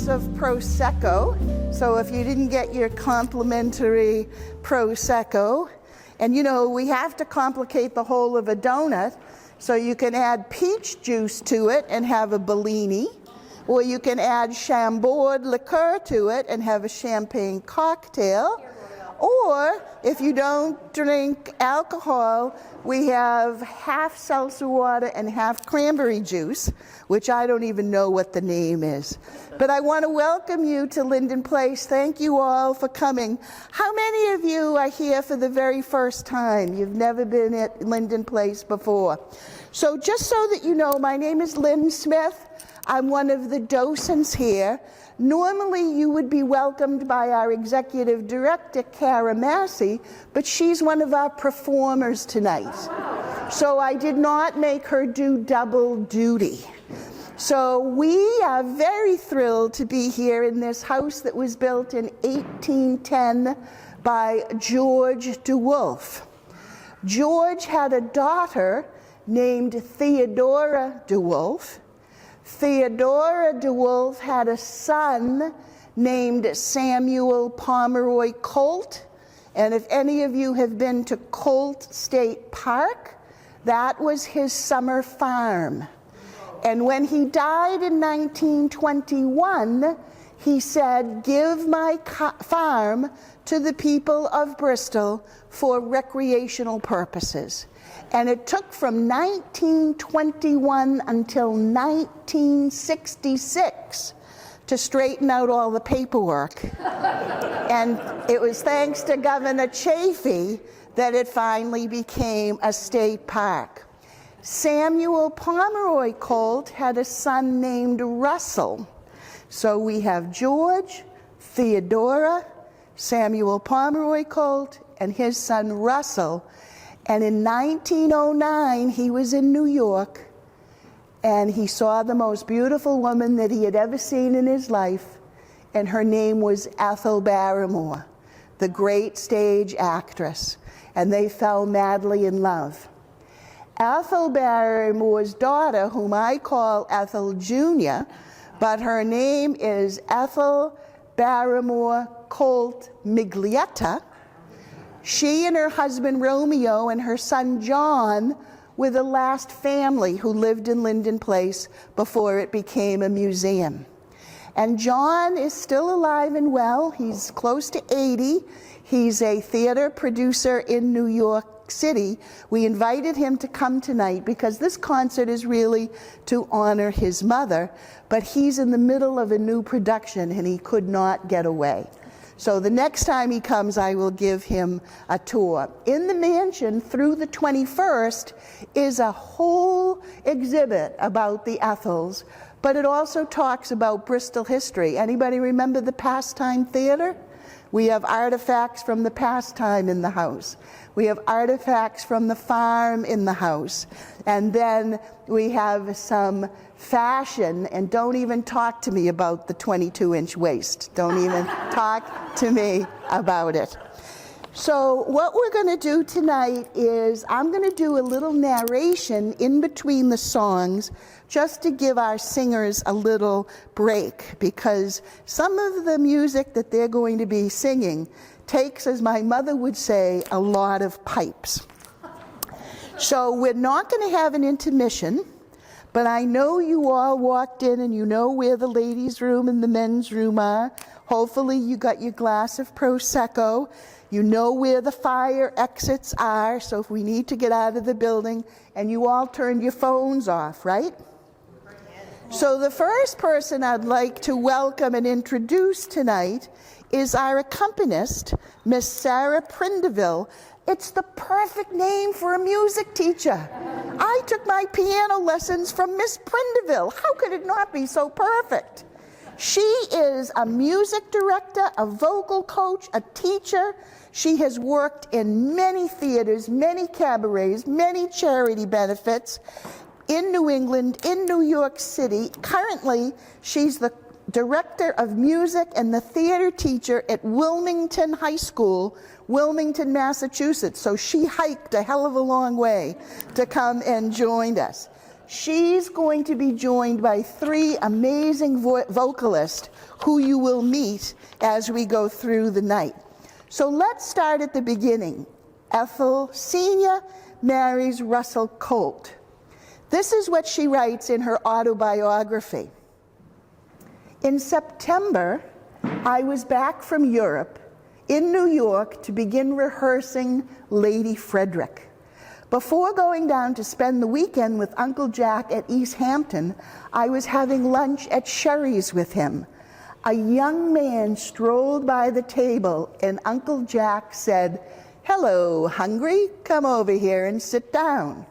glass of Prosecco. So if you didn't get your complimentary Prosecco, and you know, we have to complicate the whole of a donut, so you can add peach juice to it and have a Bellini, or you can add Chambord liqueur to it and have a champagne cocktail. Or if you don't drink alcohol, we have half seltzer water and half cranberry juice, which I don't even know what the name is. But I want to welcome you to Linden Place. Thank you all for coming. How many of you are here for the very first time? You've never been at Linden Place before. So just so that you know, my name is Lynn Smith. I'm one of the docents here. Normally you would be welcomed by our executive director, Cara Massey, but she's one of our performers tonight. So I did not make her do double duty. So we are very thrilled to be here in this house that was built in 1810 by George de Wolfe. George had a daughter named Theodora de Wolfe. Theodora de Wolfe had a son named Samuel Pomeroy Colt, and if any of you have been to Colt State Park, that was his summer farm. And when he died in 1921, he said, "Give my farm to the people of Bristol for recreational purposes." And it took from 1921 until 1966 to straighten out all the paperwork. And it was thanks to Governor Chafee that it finally became a state park. Samuel Pomeroy Colt had a son named Russell. So we have George, Theodora, Samuel Pomeroy Colt, and his son Russell. And in 1909, he was in New York, and he saw the most beautiful woman that he had ever seen in his life, and her name was Ethel Barrymore, the great stage actress, and they fell madly in love. Ethel Barrymore's daughter, whom I call Ethel Jr., but her name is Ethel Barrymore Colt Miglietta. She and her husband Romeo and her son John were the last family who lived in Linden Place before it became a museum. And John is still alive and well. He's close to 80. He's a theater producer in New York City. We invited him to come tonight because this concert is really to honor his mother, but he's in the middle of a new production and he could not get away. So the next time he comes, I will give him a tour. In the mansion through the 21st is a whole exhibit about the Ethels, but it also talks about Bristol history. Anybody remember the Pastime Theater? We have artifacts from the Pastime in the house. We have artifacts from the farm in the house. And then we have some fashion, and don't even talk to me about the 22-inch waist. Don't even talk to me about it. So what we're going to do tonight is I'm going to do a little narration in between the songs just to give our singers a little break, because some of the music that they're going to be singing takes, as my mother would say, a lot of pipes. So we're not going to have an intermission, but I know you all walked in and you know where the ladies' room and the men's room are. Hopefully you got your glass of Prosecco. You know where the fire exits are, so if we need to get out of the building, and you all turned your phones off, right? So the first person I'd like to welcome and introduce tonight is our accompanist, Miss Sarah Prindeville. It's the perfect name for a music teacher. I took my piano lessons from Miss Prindeville. How could it not be so perfect? She is a music director, a vocal coach, a teacher. She has worked in many theaters, many cabarets, many charity benefits in New England, in New York City. Currently, she's the director of music and the theater teacher at Wilmington High School, Wilmington, Massachusetts. So she hiked a hell of a long way to come and join us. She's going to be joined by three amazing vocalists who you will meet as we go through the night. So let's start at the beginning. Ethel Sr. marries Russell Colt. This is what she writes in her autobiography. In September, I was back from Europe in New York to begin rehearsing Lady Frederick. Before going down to spend the weekend with Uncle Jack at East Hampton, I was having lunch at Sherry's with him. A young man strolled by the table and Uncle Jack said, "Hello, hungry? Come over here and sit down."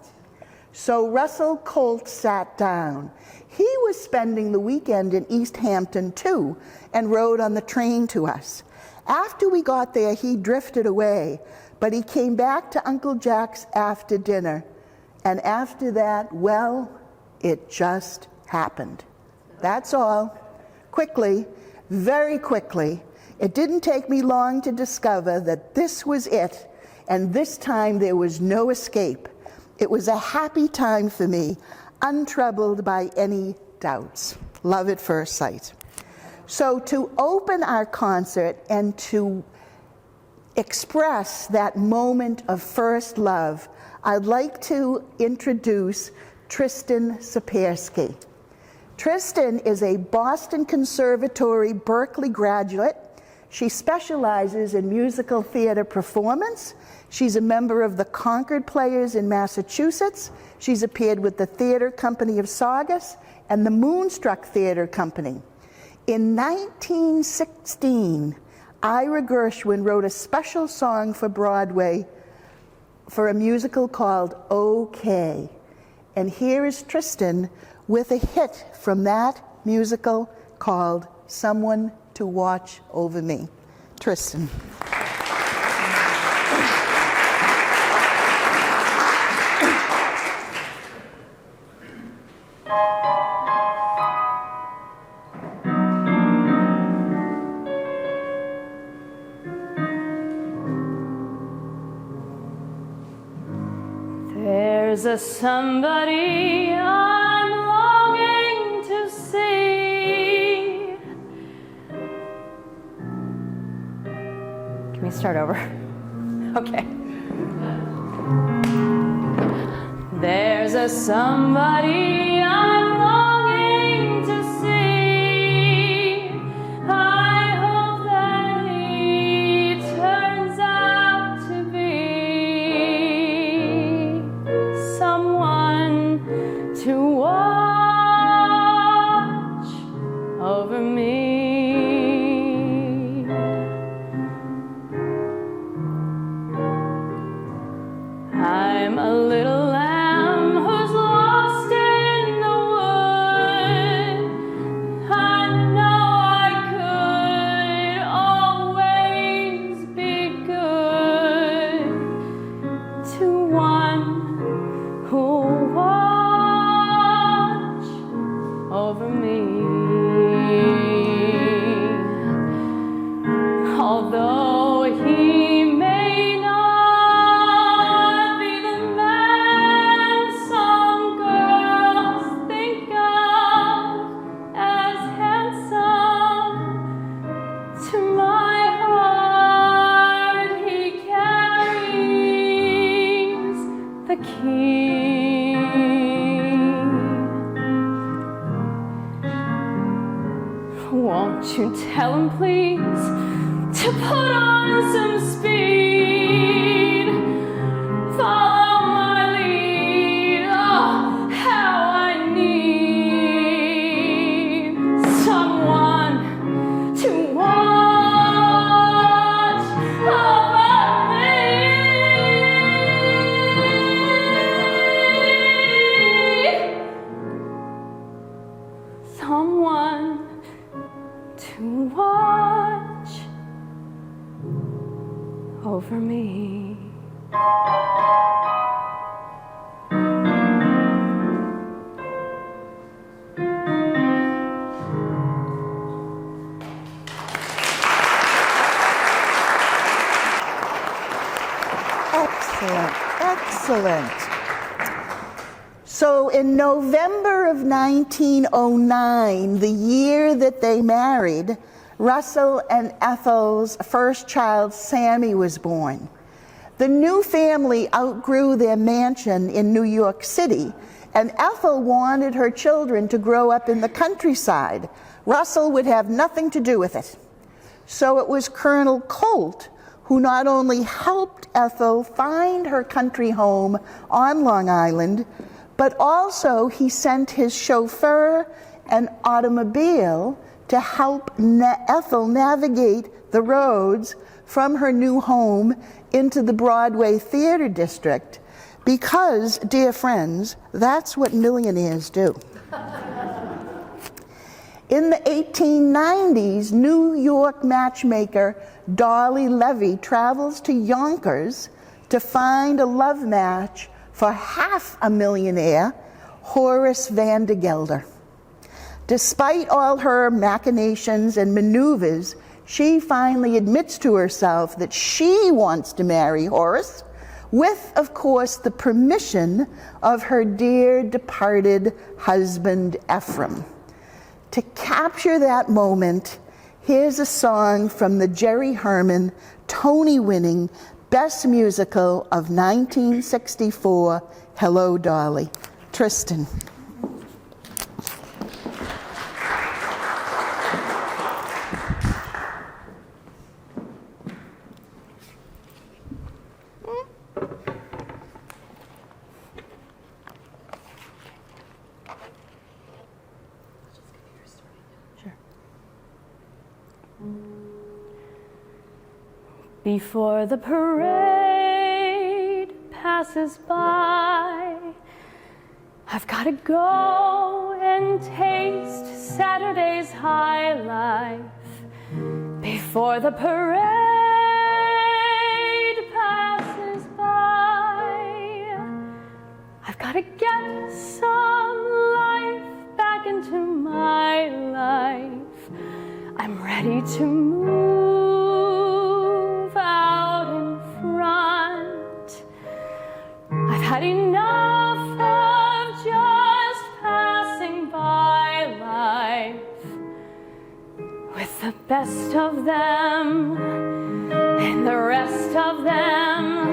So Russell Colt sat down. He was spending the weekend in East Hampton too and rode on the train to us. After we got there, he drifted away, but he came back to Uncle Jack's after dinner. And after that, well, it just happened. That's all. Quickly, very quickly. It didn't take me long to discover that this was it, and this time there was no escape. It was a happy time for me, untroubled by any doubts. Love at first sight. So to open our concert and to express that moment of first love, I'd like to introduce Tristan Sapersky. Tristan is a Boston Conservatory Berklee graduate. She specializes in musical theater performance. She's a member of the Concord Players in Massachusetts. She's appeared with the Theater Company of Saugus and the Moonstruck Theater Company. In 1916, Ira Gershwin wrote a special song for Broadway for a musical called OK. And here is Tristan with a hit from that musical called Someone to Watch Over Me. Tristan. There's a somebody I'm longing to see. Can we start over? Okay. There's a somebody I'm longing to see. I hope that he turns out to be someone to watch over me. I'm a little lamb who's lost in the wood. I know I could always be good to one who watch over me. Although he may not be the man some girls think of as handsome, to my heart he carries the key. Won't you tell him, please, to put on some speed? Follow my lead. Oh, how I need someone to watch over me. Someone to watch over me. Excellent, excellent. So in November of 1909, the year that they married, Russell and Ethel's first child, Sammy, was born. The new family outgrew their mansion in New York City, and Ethel wanted her children to grow up in the countryside. Russell would have nothing to do with it. So it was Colonel Colt who not only helped Ethel find her country home on Long Island, but also he sent his chauffeur and automobile to help Ethel navigate the roads from her new home into the Broadway theater district, because, dear friends, that's what millionaires do. In the 1890s, New York matchmaker Dolly Levy travels to Yonkers to find a love match for half a millionaire, Horace Vandergelder. Despite all her machinations and maneuvers, she finally admits to herself that she wants to marry Horace, with, of course, the permission of her dear departed husband, Ephraim. To capture that moment, here's a song from the Jerry Herman Tony-winning Best Musical of 1964, Hello, Dolly. Tristan. Before the parade passes by, I've got to go and taste Saturday's high life. Before the parade passes by, I've got to get some life back into my life. I'm ready to move out in front. I've had enough of just passing by life with the best of them and the rest of them.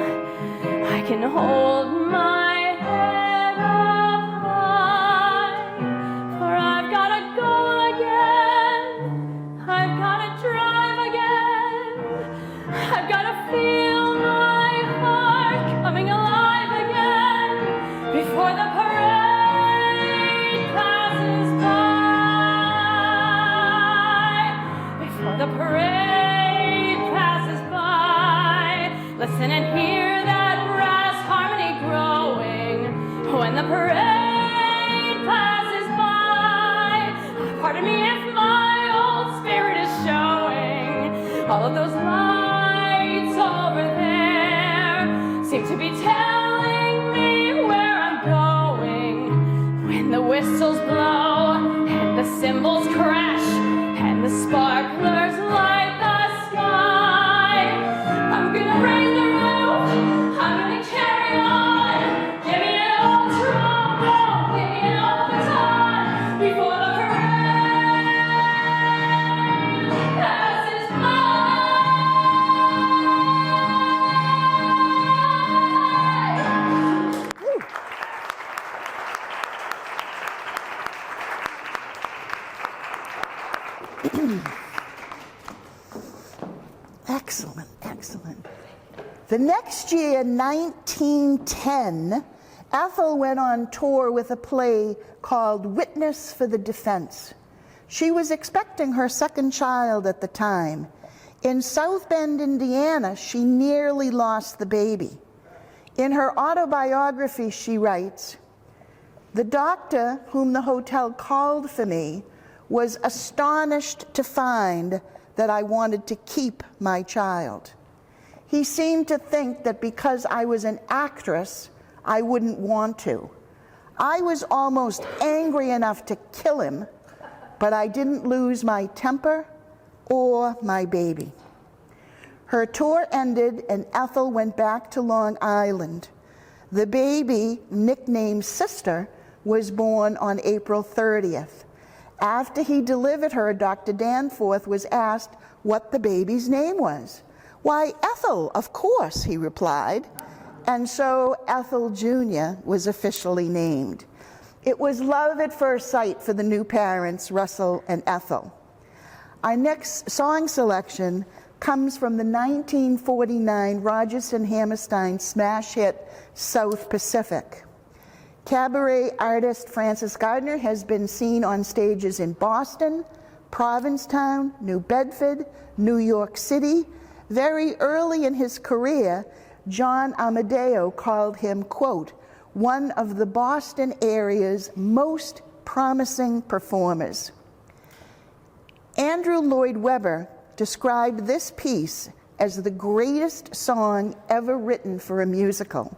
I can hold my head up high, for I've got a goal again. I've got to drive again. I've got to feel my heart coming alive again before the parade passes by. Before the parade passes by. Listen and hear that brass harmony growing when the parade passes by. Pardon me if my old spirit is showing. All of those lights over there seem to be telling me where I'm going. When the whistles blow and the cymbals crash and the sparklers light the sky, I'm gonna raise the roof, I'm gonna carry on. Give me an old trombone, give me an old baton before the parade passes by. Excellent, excellent. The next year, 1910, Ethel went on tour with a play called Witness for the Defense. She was expecting her second child at the time. In South Bend, Indiana, she nearly lost the baby. In her autobiography, she writes, "The doctor whom the hotel called for me was astonished to find that I wanted to keep my child. He seemed to think that because I was an actress, I wouldn't want to. I was almost angry enough to kill him, but I didn't lose my temper or my baby." Her tour ended and Ethel went back to Long Island. The baby, nicknamed Sister, was born on April 30th. After he delivered her, Dr. Danforth was asked what the baby's name was. "Why, Ethel, of course," he replied. And so Ethel Jr. was officially named. It was love at first sight for the new parents, Russell and Ethel. Our next song selection comes from the 1949 Rodgers and Hammerstein smash hit, South Pacific. Cabaret artist Francis Gardner has been seen on stages in Boston, Provincetown, New Bedford, New York City. Very early in his career, John Amadeo called him, quote, "one of the Boston area's most promising performers." Andrew Lloyd Webber described this piece as the greatest song ever written for a musical.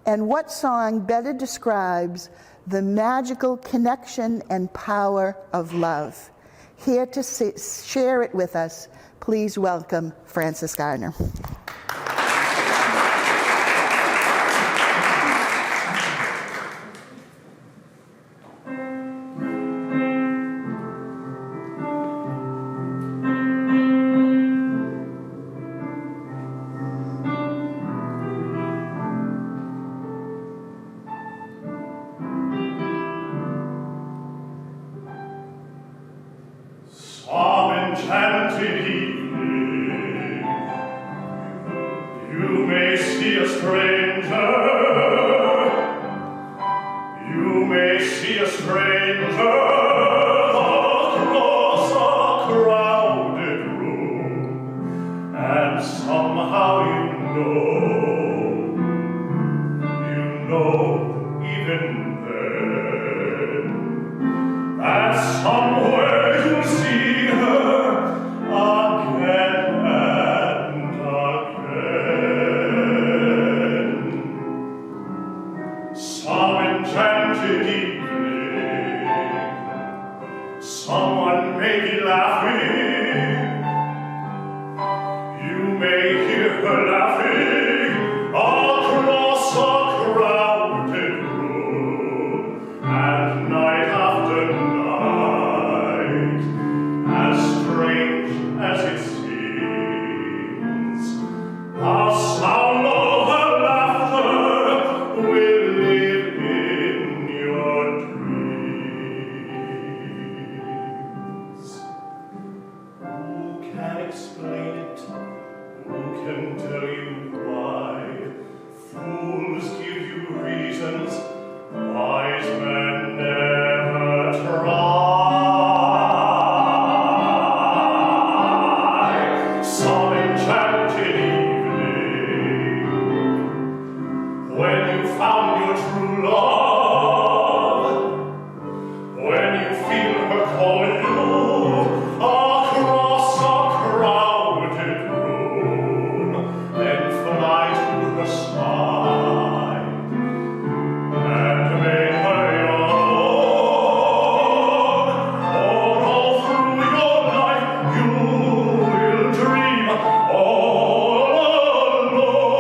And what song better describes the magical connection and power of love? Here to share it with us, please welcome Francis Gardner. Some enchanted evening, you may see a stranger. You may see a stranger across a crowded room, and somehow you know, even then, that somewhere you'll see her again and again. Some enchanted evening, someone may be laughing. You may hear her laughing across a crowded room, and night after night, as strange as it seems, the sound of her laughter will live in your dreams. Who can explain it? Who can tell you why? Fools give you reasons, wise men never try. Some enchanted evening, when you found your true love, when you feel her calling you across a crowded room, then fly to her side and make her your own. All through your life you will dream all alone.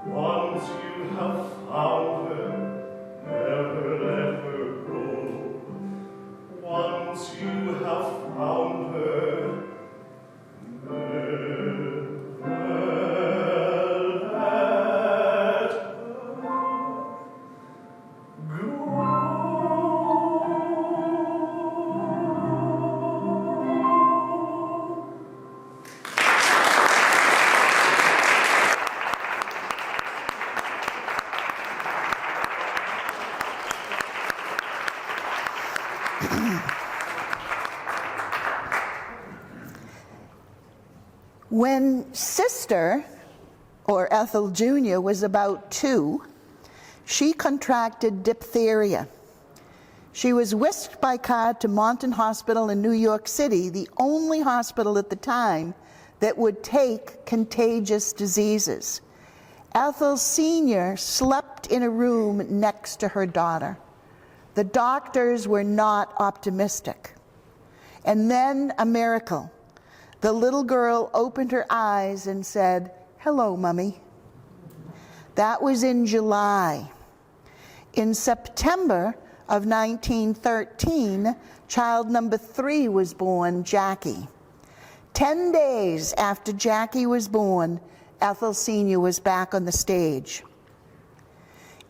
Once you have found her, never let her go. Once you have found her, never let her go. When Sister, or Ethel Jr., was about 2, she contracted diphtheria. She was whisked by car to Monton Hospital in New York City, the only hospital at the time that would take contagious diseases. Ethel Sr. slept in a room next to her daughter. The doctors were not optimistic. And then a miracle. The little girl opened her eyes and said, Hello, Mummy. That was in July. In September of 1913, child number 3 was born, Jackie. 10 days after Jackie was born, Ethel Sr. was back on the stage.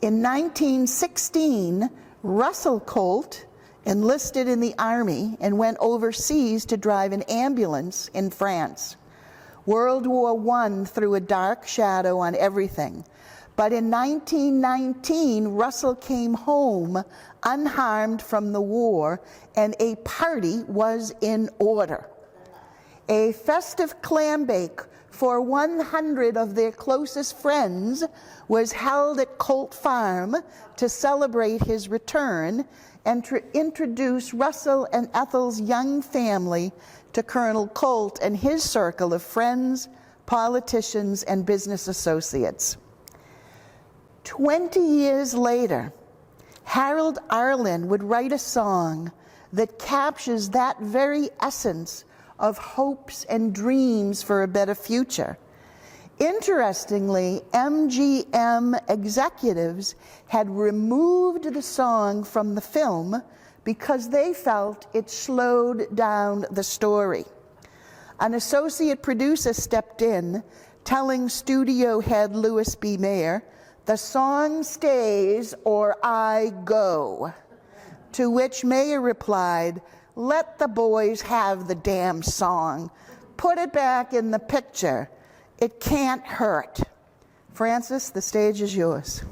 In 1916, Russell Colt enlisted in the army and went overseas to drive an ambulance in France. World War I threw a dark shadow on everything. But in 1919, Russell came home unharmed from the war, and a party was in order. A festive clam bake for 100 of their closest friends was held at Colt Farm to celebrate his return and to introduce Russell and Ethel's young family to Colonel Colt and his circle of friends, politicians, and business associates. 20 years later, Harold Arlen would write a song that captures that very essence of hopes and dreams for a better future. Interestingly, MGM executives had removed the song from the film because they felt it slowed down the story. An associate producer stepped in, telling studio head Louis B. Mayer, "The song stays or I go." To which Mayer replied, "Let the boys have the damn song. Put it back in the picture. It can't hurt." Francis, the stage is yours.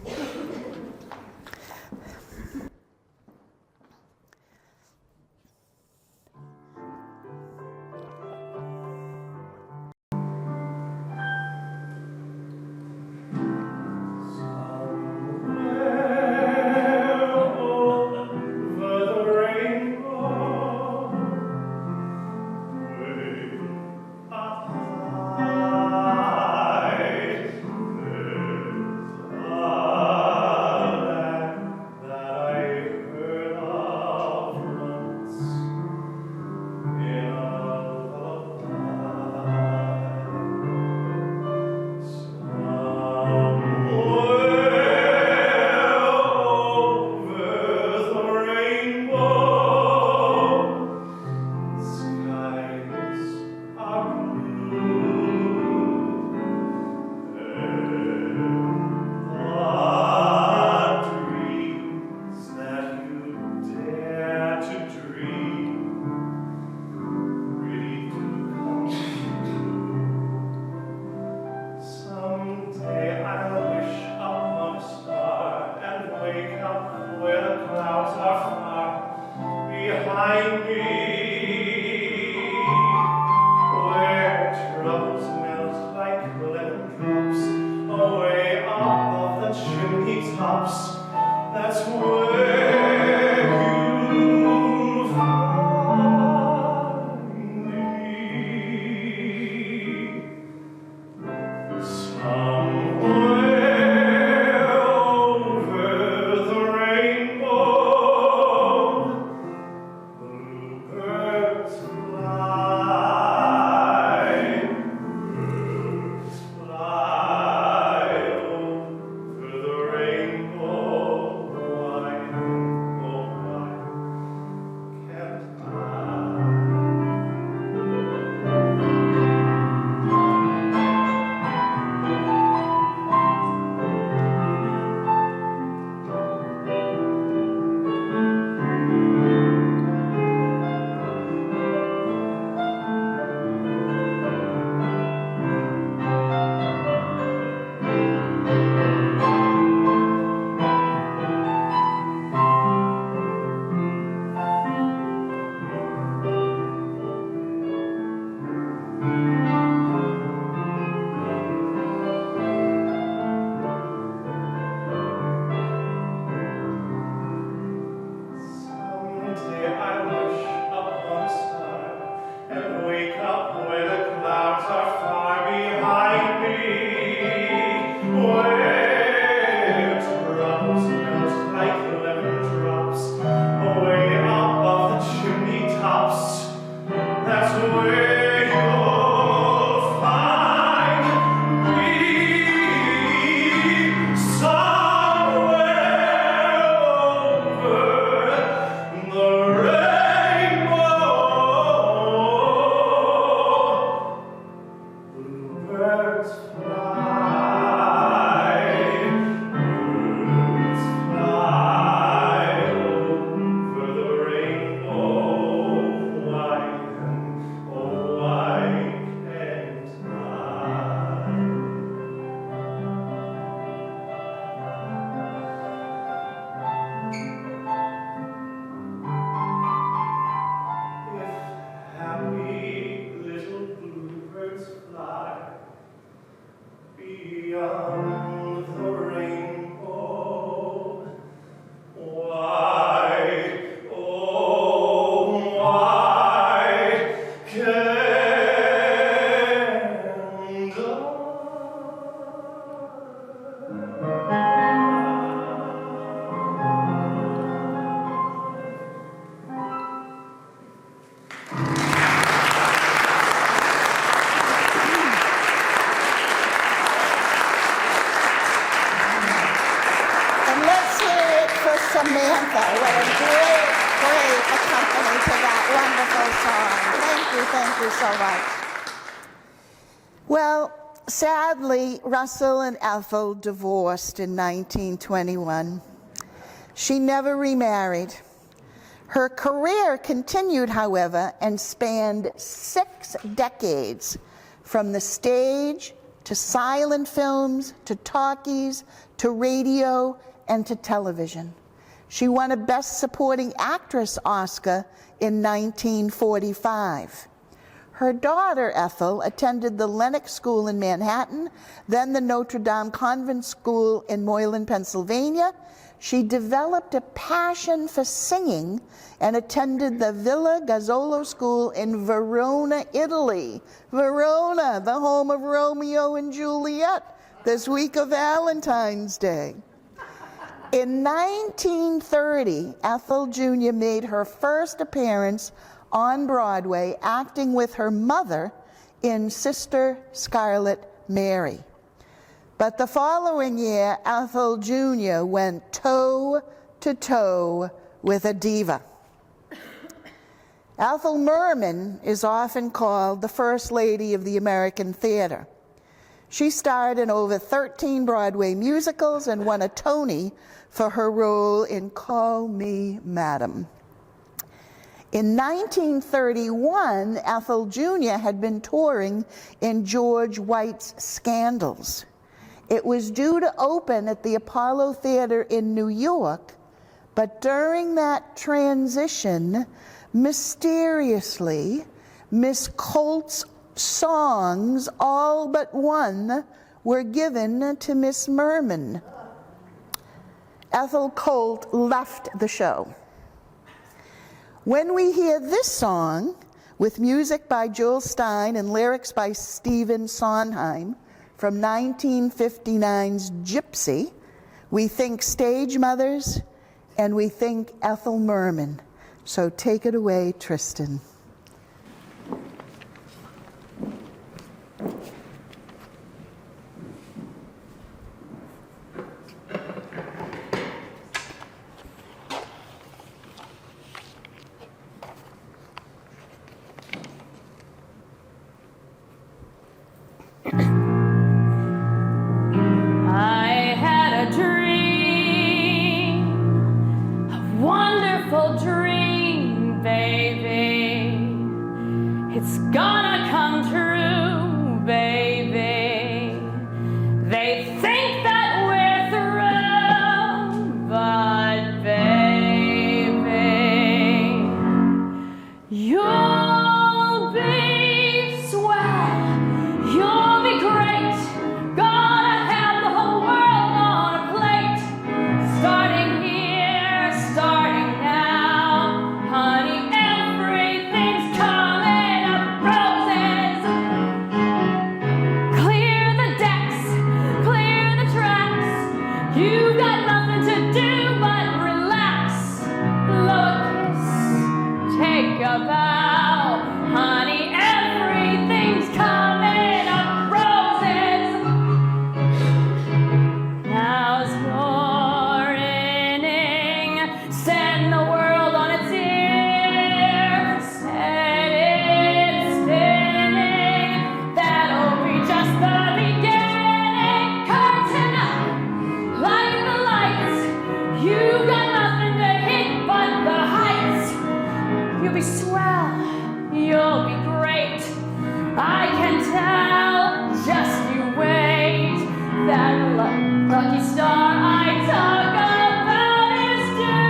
Fly over the rainbow line. Thank you so much. Well, sadly, Russell and Ethel divorced in 1921. She never remarried. Her career continued, however, and spanned 6 decades, from the stage to silent films to talkies to radio and to television. She won a Best Supporting Actress Oscar in 1945. Her daughter, Ethel, attended the Lenox School in Manhattan, then the Notre Dame Convent School in Moylan, Pennsylvania. She developed a passion for singing and attended the Villa Gazzolo School in Verona, Italy. Verona, the home of Romeo and Juliet, this week of Valentine's Day. In 1930, Ethel Jr. made her first appearance on Broadway, acting with her mother in Sister Scarlet Mary. But the following year, Ethel Jr. went toe-to-toe with a diva. Ethel Merman is often called the First Lady of the American Theater. She starred in over 13 Broadway musicals and won a Tony for her role in Call Me Madam. In 1931, Ethel Jr. had been touring in George White's Scandals. It was due to open at the Apollo Theater in New York, but during that transition, mysteriously, Miss Colt's songs, all but one, were given to Miss Merman. Ethel Colt left the show. When we hear this song, with music by Jules Stein and lyrics by Stephen Sondheim from 1959's Gypsy, we think Stage Mothers and we think Ethel Merman. So take it away, Tristan. I had a dream, a wonderful dream, baby. It's gonna come true, baby. They think that we're through, but baby, you'll be swell, you'll be great. Gonna have the whole world on a plate. Starting here, starting now, honey, everything's coming up roses. Clear the decks, clear the tracks. You've got nothing to do but relax. Blow a kiss, take a bow, honey, everything's coming up roses. Now's your inning, send the world on its ear, set it spinning, that'll be just the beginning. Curtain up, light the lights, you've got nothing to hit but the heights. You'll be swell, you'll be great, I can tell, just you wait. That lucky star I talk about is due.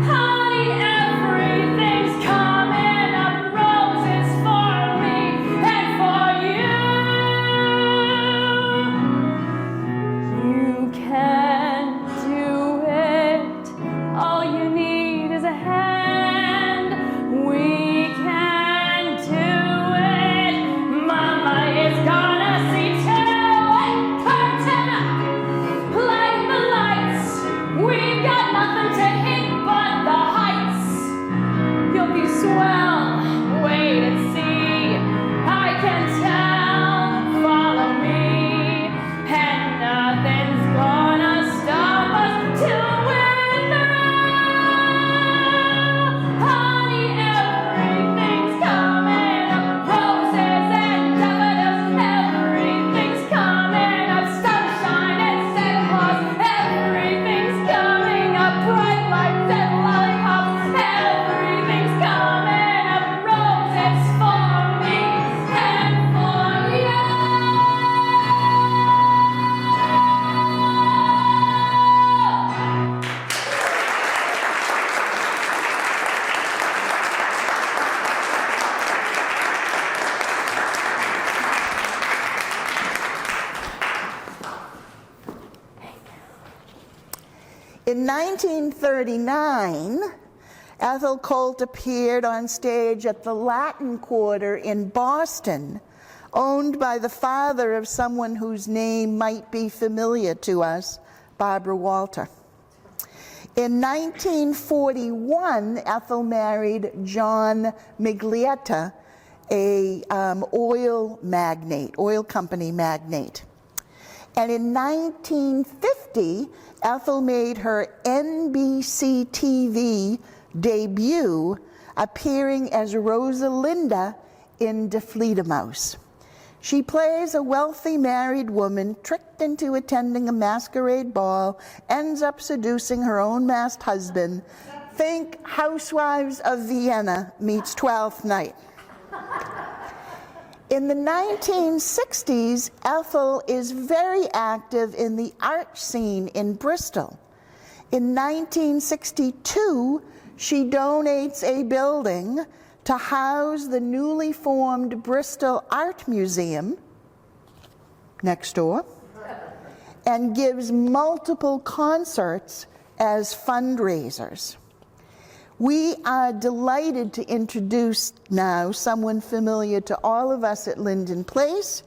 Honey, everything's coming up roses for me and for you. You can do it, all you need is a hand. We can do it, Mama is gonna see to it. Curtain In 1939, Ethel Colt appeared on stage at the Latin Quarter in Boston, owned by the father of someone whose name might be familiar to us, Barbara Walter. In 1941, Ethel married John Miglietta, a oil company magnate. And in 1950, Ethel made her NBC TV debut, appearing as Rosalinda in Die Fledermaus. She plays a wealthy married woman tricked into attending a masquerade ball, ends up seducing her own masked husband. Think Housewives of Vienna meets Twelfth Night. In the 1960s, Ethel is very active in the art scene in Bristol. In 1962, she donates a building to house the newly formed Bristol Art Museum, next door, and gives multiple concerts as fundraisers. We are delighted to introduce now someone familiar to all of us at Linden Place,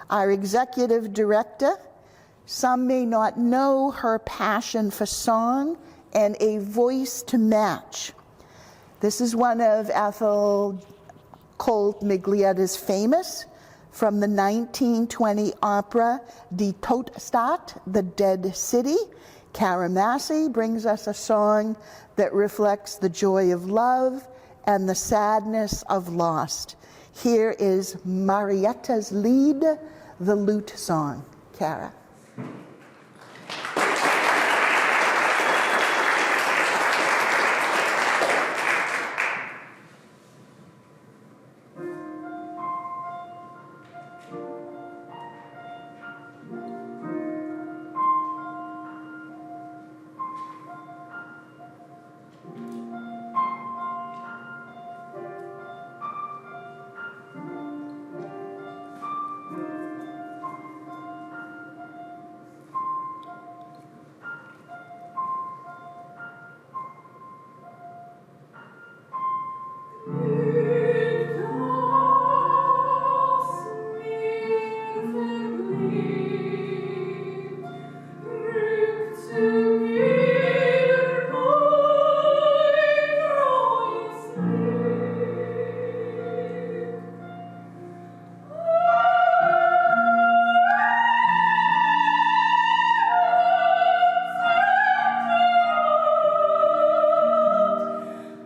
our executive director. Some may not know her passion for song and a voice to match. This is one of Ethel Colt Miglietta's famous from the 1920 opera Die Todstadt, The Dead City. Cara Massey brings us a song that reflects the joy of love and the sadness of loss. Here is Marietta's Lied, the lute song. Cara.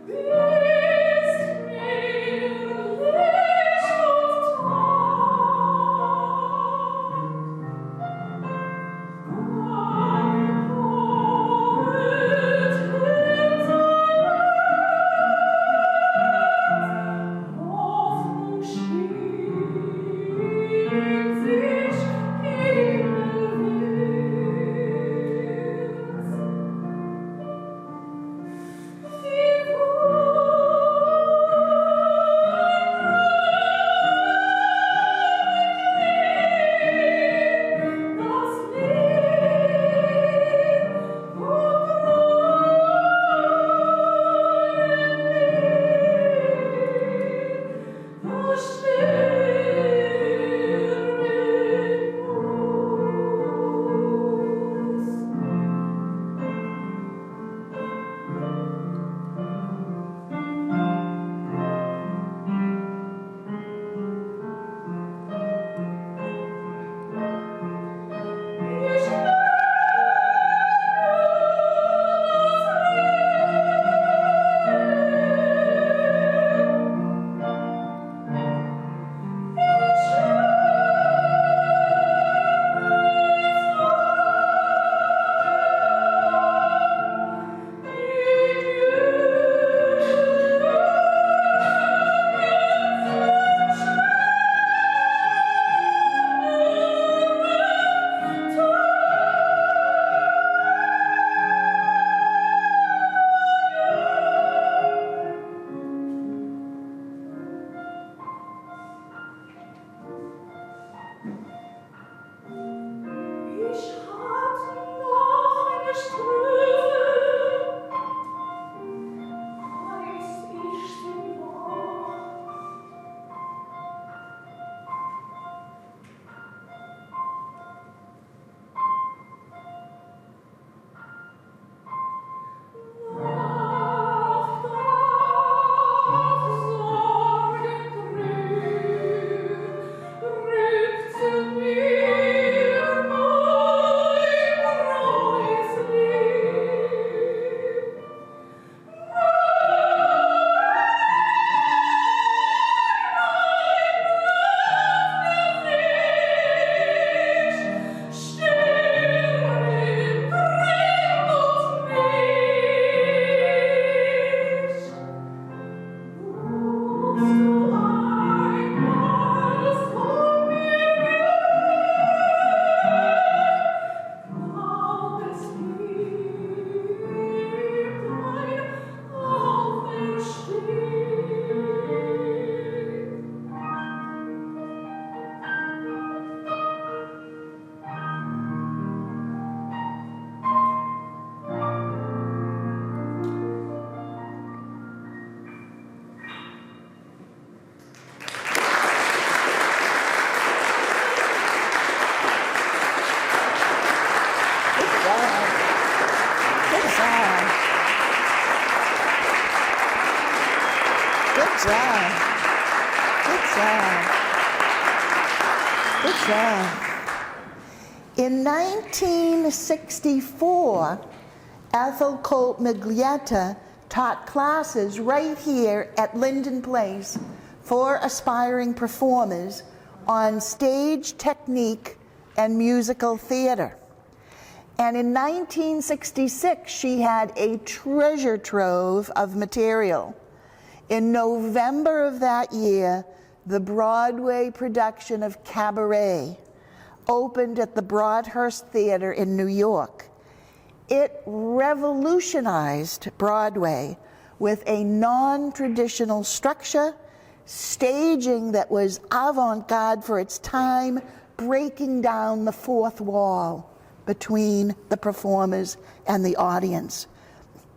Bist Good job. Good job. Good job. In 1964, Ethel Colt Miglietta taught classes right here at Linden Place for aspiring performers on stage technique and musical theater. And in 1966, she had a treasure trove of material. In November of that year, the Broadway production of Cabaret opened at the Broadhurst Theater in New York. It revolutionized Broadway with a non-traditional structure, staging that was avant-garde for its time, breaking down the fourth wall between the performers and the audience.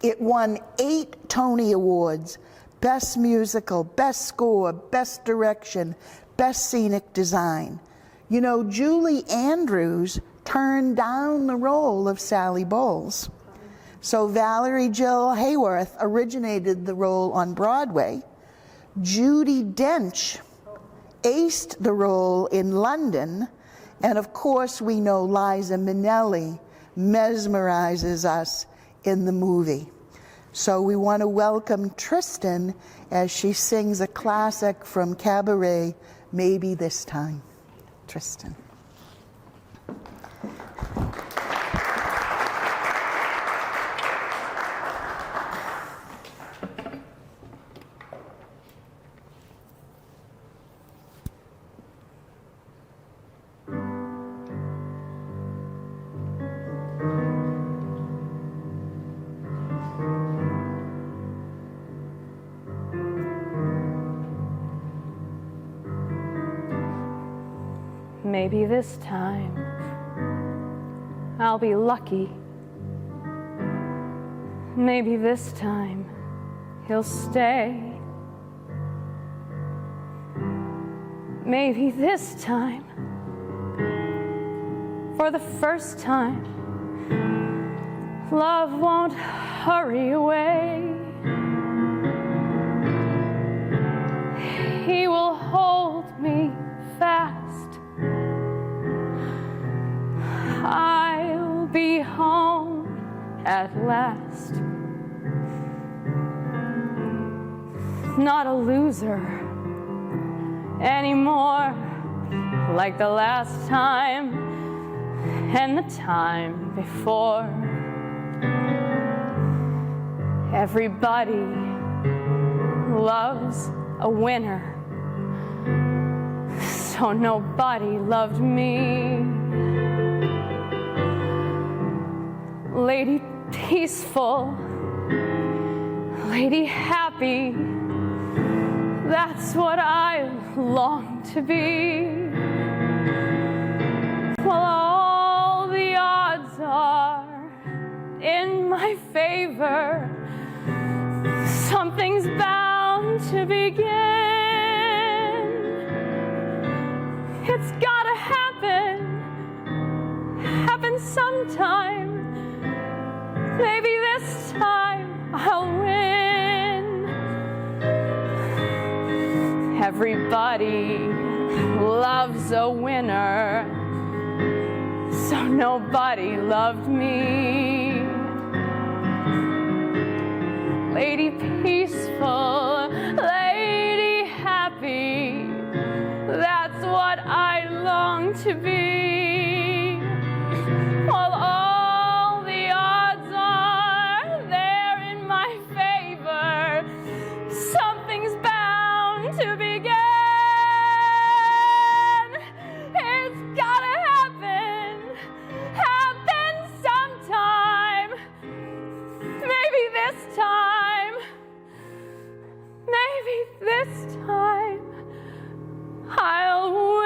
It won 8 Tony Awards: Best Musical, Best Score, Best Direction, Best Scenic Design. You know, Julie Andrews turned down the role of Sally Bowles. So Valerie Jill Hayworth originated the role on Broadway. Judi Dench aced the role in London. And of course, we know Liza Minnelli mesmerizes us in the movie. So we want to welcome Tristan as she sings a classic from Cabaret, Maybe This Time. Tristan. Maybe this time I'll be lucky. Maybe this time he'll stay. Maybe this time, for the first time, love won't hurry away. He will hold me fast. I'll be home at last. Not a loser anymore, like the last time and the time before. Everybody loves a winner, so nobody loved me. Lady peaceful, lady happy, that's what I long to be. Well, all the odds are in my favor. Something's bound to begin. It's gotta happen sometime. Maybe this time I'll win. Everybody loves a winner, so nobody loved me. Lady peaceful, lady happy, that's what I long to be. While all the odds are there in my favor, something's bound to begin. It's gotta happen sometime. Maybe this time, maybe this time, I'll win.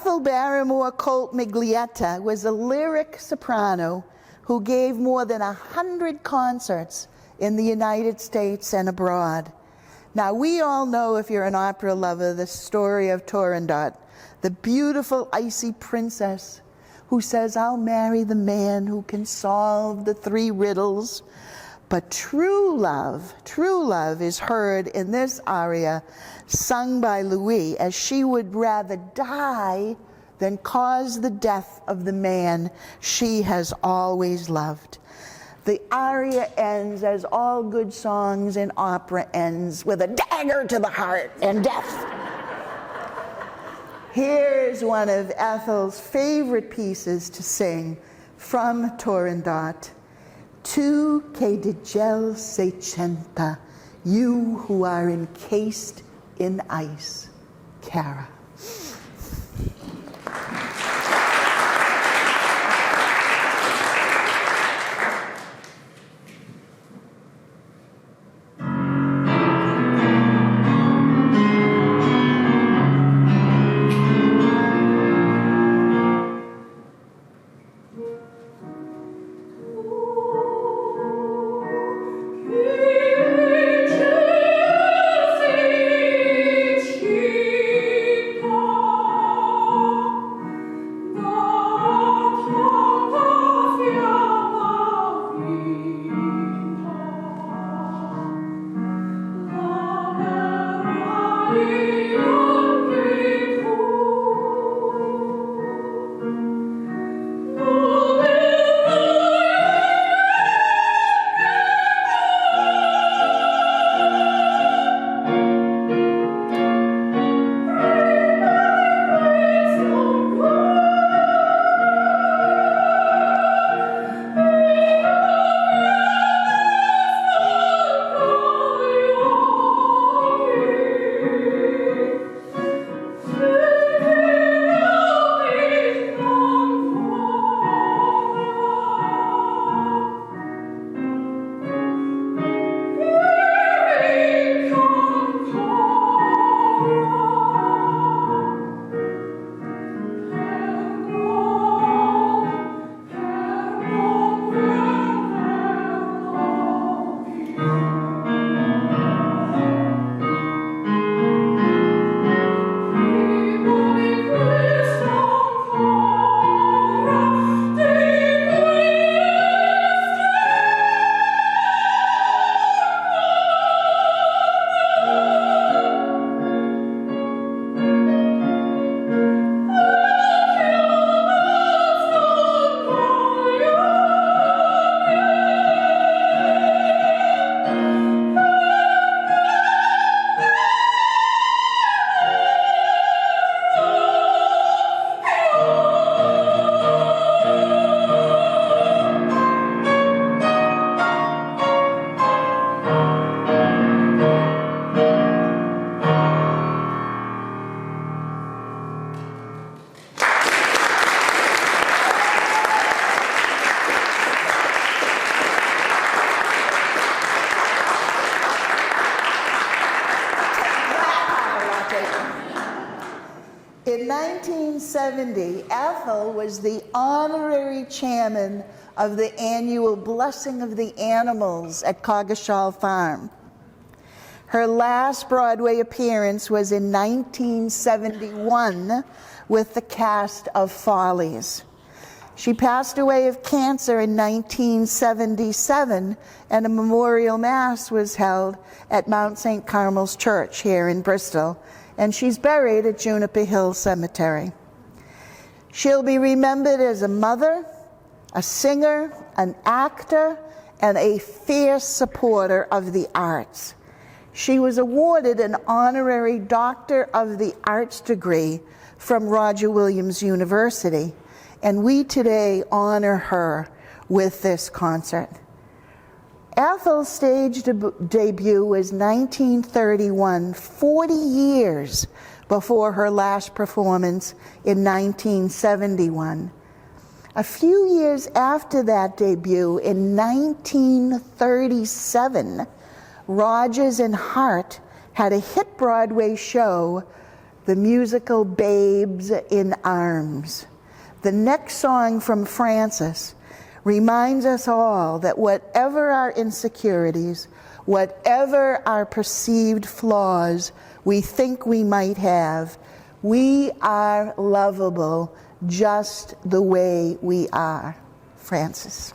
Ethel Barrymore Colt Miglietta was a lyric soprano who gave more than 100 concerts in the United States and abroad. Now, we all know, if you're an opera lover, the story of Turandot, the beautiful icy princess who says, "I'll marry the man who can solve the 3 riddles." But true love is heard in this aria sung by Louis, as she would rather die than cause the death of the man she has always loved. The aria ends, as all good songs in opera ends, with a dagger to the heart and death. Here's one of Ethel's favorite pieces to sing from Turandot. Tu che di gel sei centa, you who are encased in ice, Cara. In 1970, Ethel was the honorary chairman of the annual Blessing of the Animals at Coggeshall Farm. Her last Broadway appearance was in 1971 with the cast of Follies. She passed away of cancer in 1977, and a memorial mass was held at Mount St. Carmel's Church here in Bristol, and she's buried at Juniper Hill Cemetery. She'll be remembered as a mother, a singer, an actor, and a fierce supporter of the arts. She was awarded an honorary Doctor of the Arts degree from Roger Williams University, and we today honor her with this concert. Ethel's stage debut was 1931, 40 years before her last performance in 1971. A few years after that debut, in 1937, Rodgers and Hart had a hit Broadway show the musical Babes in Arms. The next song from Frances reminds us all that whatever our insecurities, whatever our perceived flaws we think we might have, we are lovable just the way we are. Frances.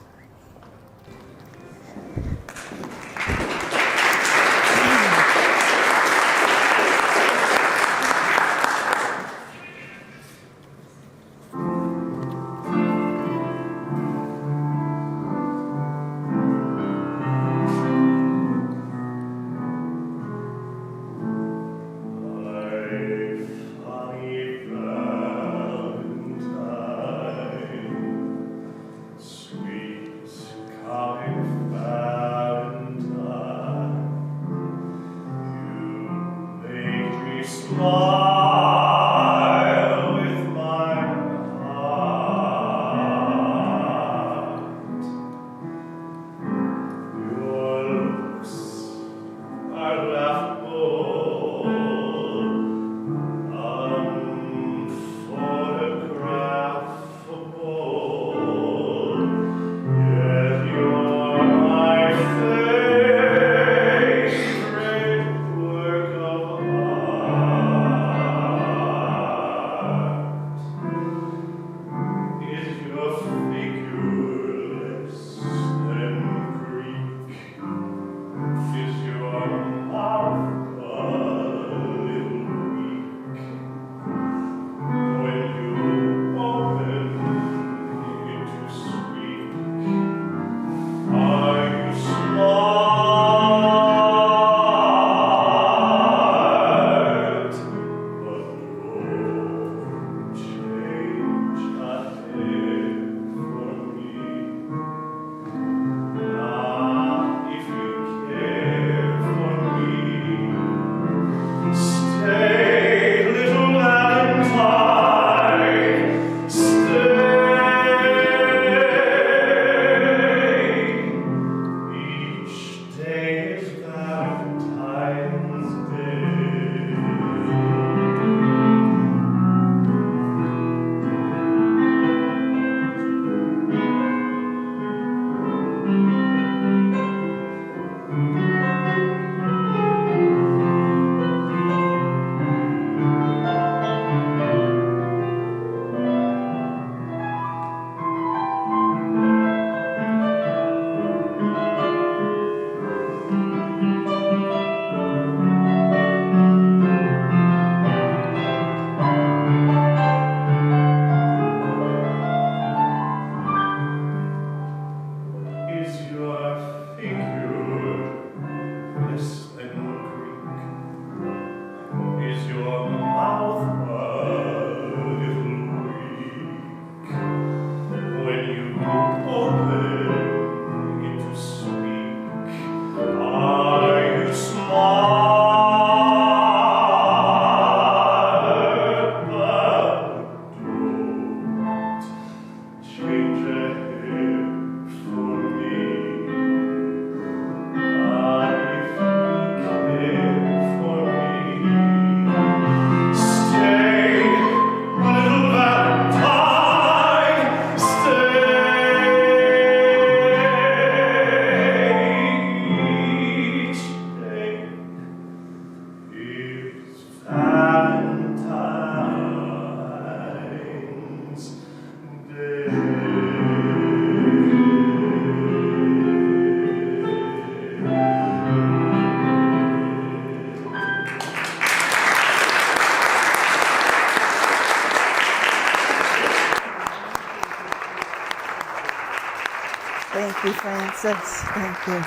Thank you, Frances. Thank you.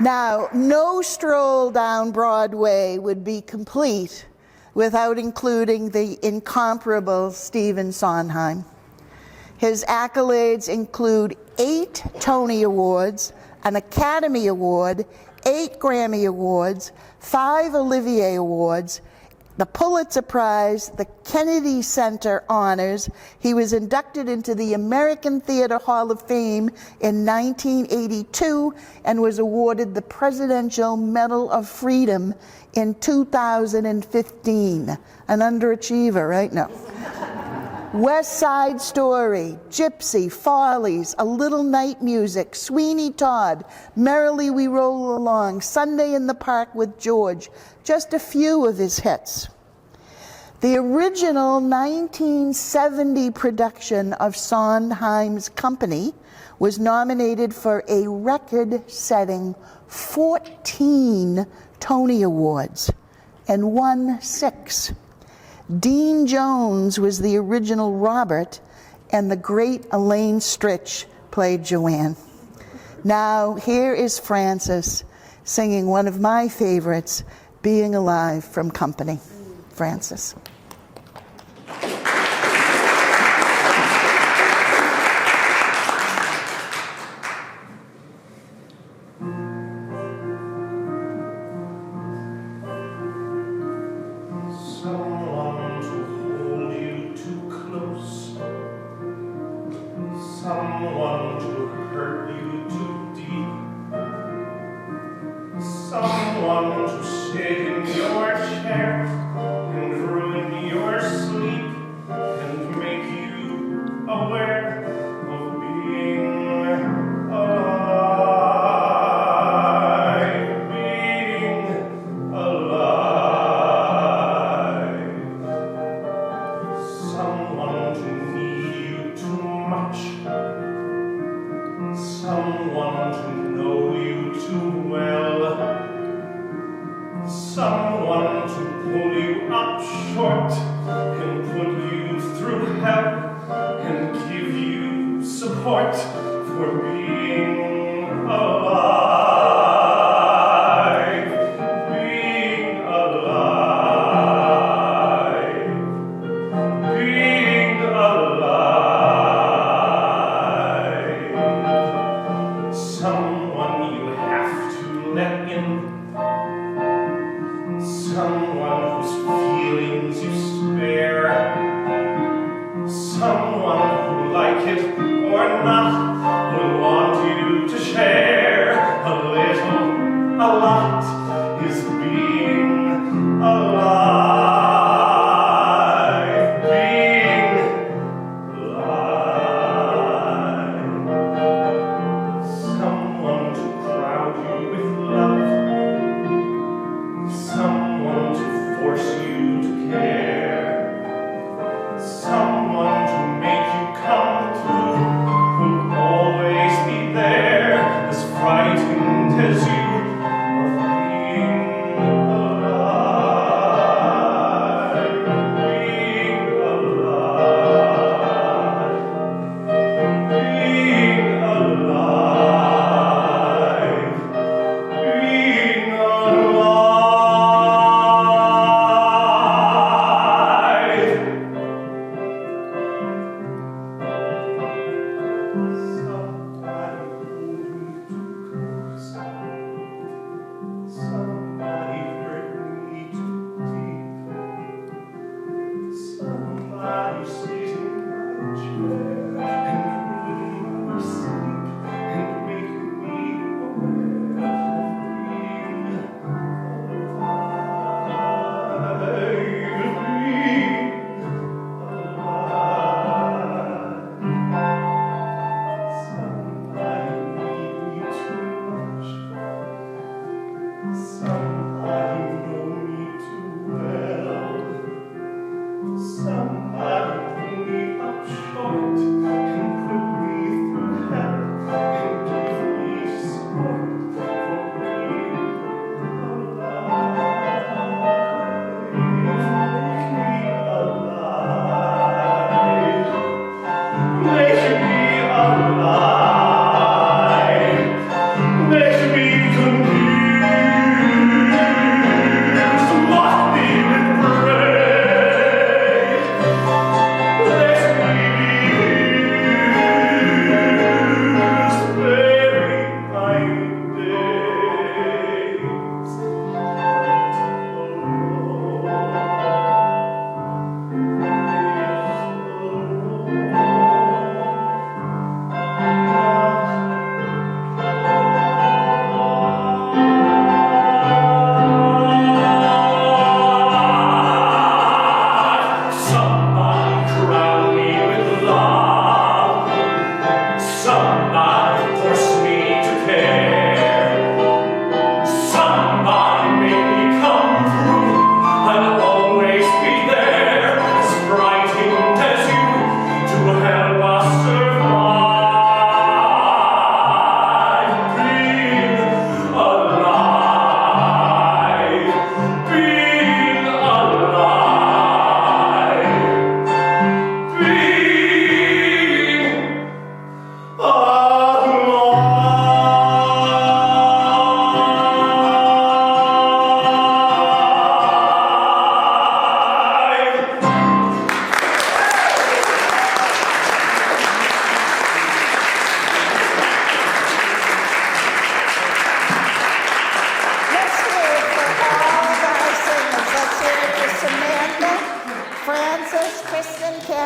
Now, no stroll down Broadway would be complete without including the incomparable Stephen Sondheim. His accolades include 8 Tony Awards, an Academy Award, 8 Grammy Awards, 5 Olivier Awards, the Pulitzer Prize, the Kennedy Center honors. He was inducted into the American Theater Hall of Fame in 1982 and was awarded the Presidential Medal of Freedom in 2015. An underachiever, right? No. West Side Story, Gypsy, Follies, A Little Night Music, Sweeney Todd, Merrily We Roll Along, Sunday in the Park with George, just a few of his hits. The original 1970 production of Sondheim's Company was nominated for a record-setting 14 Tony Awards and won 6. Dean Jones was the original Robert, and the great Elaine Stritch played Joanne. Now, here is Frances singing one of my favorites, Being Alive from Company. Frances. Someone to hold you too close, someone to hurt you too deep, someone to sit in your chair and ruin your sleep and make you aware of being alive, being alive. Someone to need you too much, someone to know you too well, someone to pull you up short and put you through hell and give you support for being alive, being alive, being alive. Someone you have to let in, someone whose feelings you spare, someone who, like it or not, will want you to share. A little, a lot is being alive, being alive. Someone to crowd you with love, someone to force you to care, someone to make you come through, who'll always be there, as frightened as you, of being alive, being alive, being alive, being alive. Somebody hold me too close, somebody hurt me too deep, somebody sit in my chair and ruin my sleep and make me aware of being alive, somebody need me too much, somebody know me too well, somebody pull me up short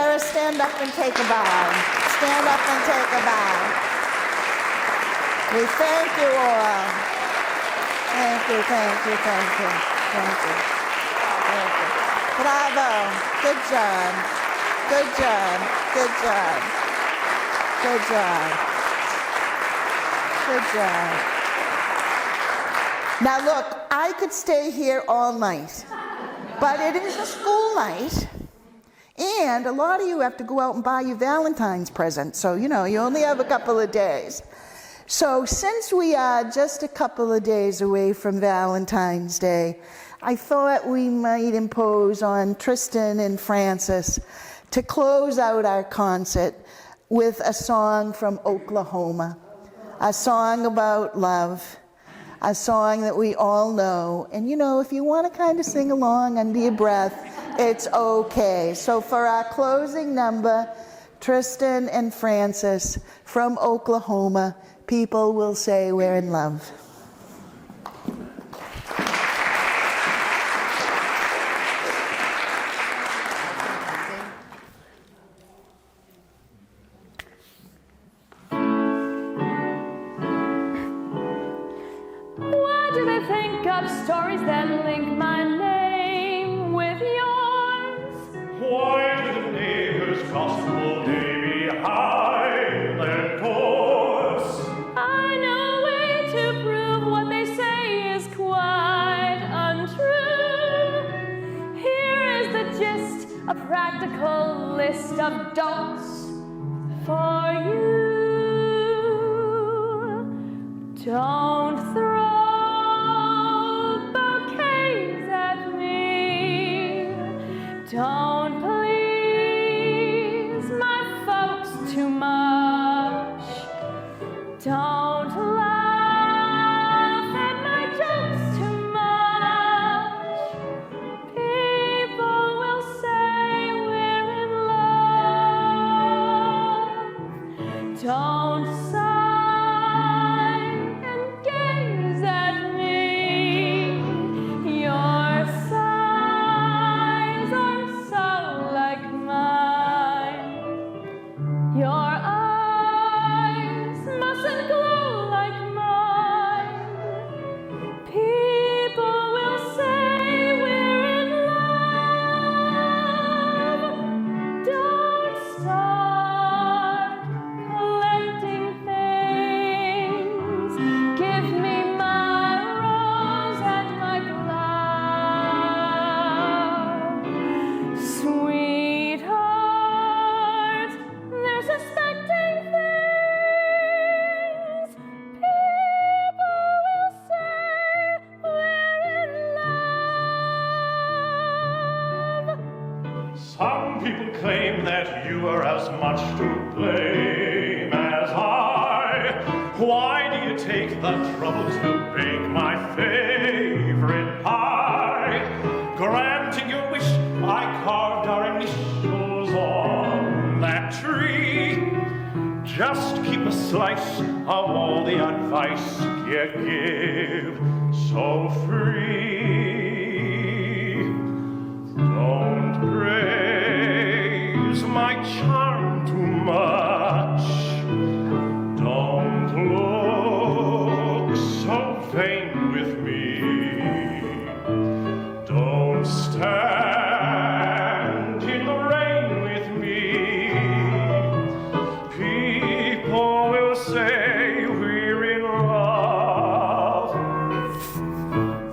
Sarah, stand up and take a bow. Stand up and take a bow. We thank you all. Thank you, thank you, thank you, thank you, thank you. Bravo. Good job. Good job. Good job. Good job. Good job. Now look, I could stay here all night, but it is a school night, and a lot of you have to go out and buy your Valentine's present, so you only have a couple of days. So since we are just a couple of days away from Valentine's Day, I thought we might impose on Tristan and Francis to close out our concert with a song from Oklahoma, a song about love, a song that we all know. And if you want to kind of sing along under your breath, it's okay. So for our closing number, Tristan and Francis from Oklahoma, People Will Say We're in Love. Stories that link my name with yours. Why do the neighbors' gospel day behind their doors? I know a way to prove what they say is quite untrue. Here is the gist, a practical list of don'ts for you. Don't throw don't please my folks too much. Don't laugh at my jokes too much. People will say we're in love. Don't sigh and gaze at me. Your your eyes mustn't glow like mine. People will say we're in love. Don't start collecting things. Give me my rose and my glove. Sweetheart, they're suspecting things. People will say we're in love. Some people claim that you are as much to blame as I. Why do you take the trouble to bake my favorite pie? Granting your wish, I carved our initials on that tree. Just keep a slice of all the advice you give so free. Don't praise my charm too much. Don't look so vain with me. Don't stand in the rain with me. People will say we're in love.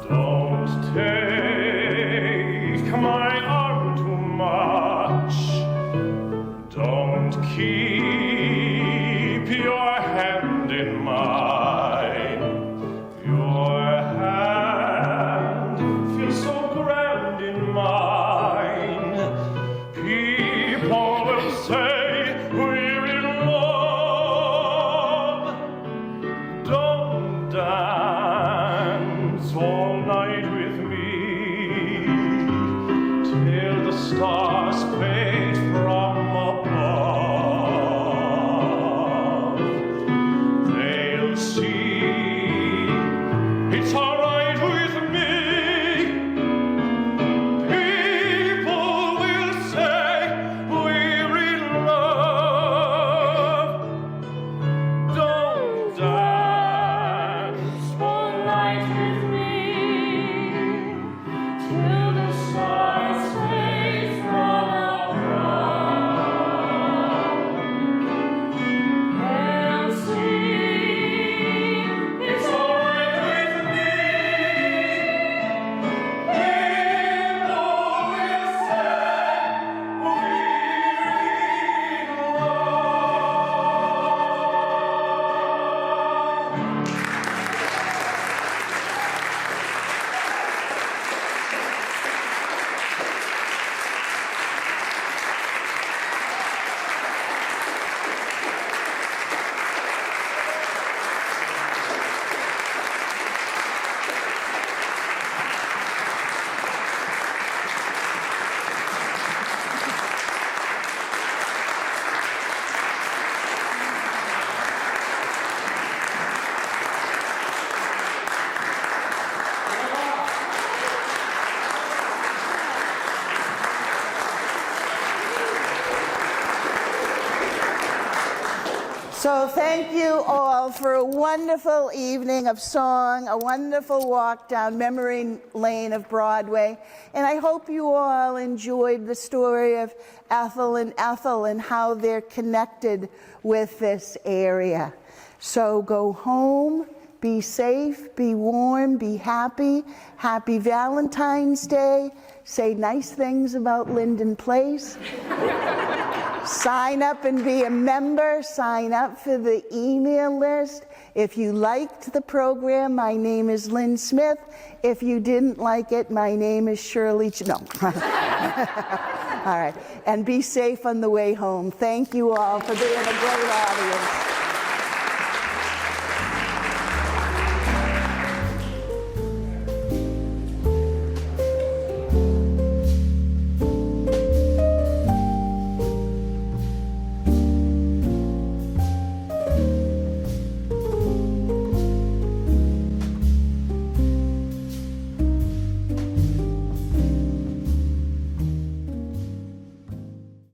Don't take my arm too much. Don't keep your hand in mine. Your hand feels so grand in mine. People will say we're in love. Don't dance all night with me till the stars fade from above. They'll see it's all right with me. People will say we're So thank you all for a wonderful evening of song, a wonderful walk down memory lane of Broadway. And I hope you all enjoyed the story of Ethel and how they're connected with this area. So go home, be safe, be warm, be happy. Happy Valentine's Day. Say nice things about Linden Place. Sign up and be a member. Sign up for the email list. If you liked the program, my name is Lynn Smith. If you didn't like it, my name is Shirley. No. All right. And be safe on the way home. Thank you all for being a great audience.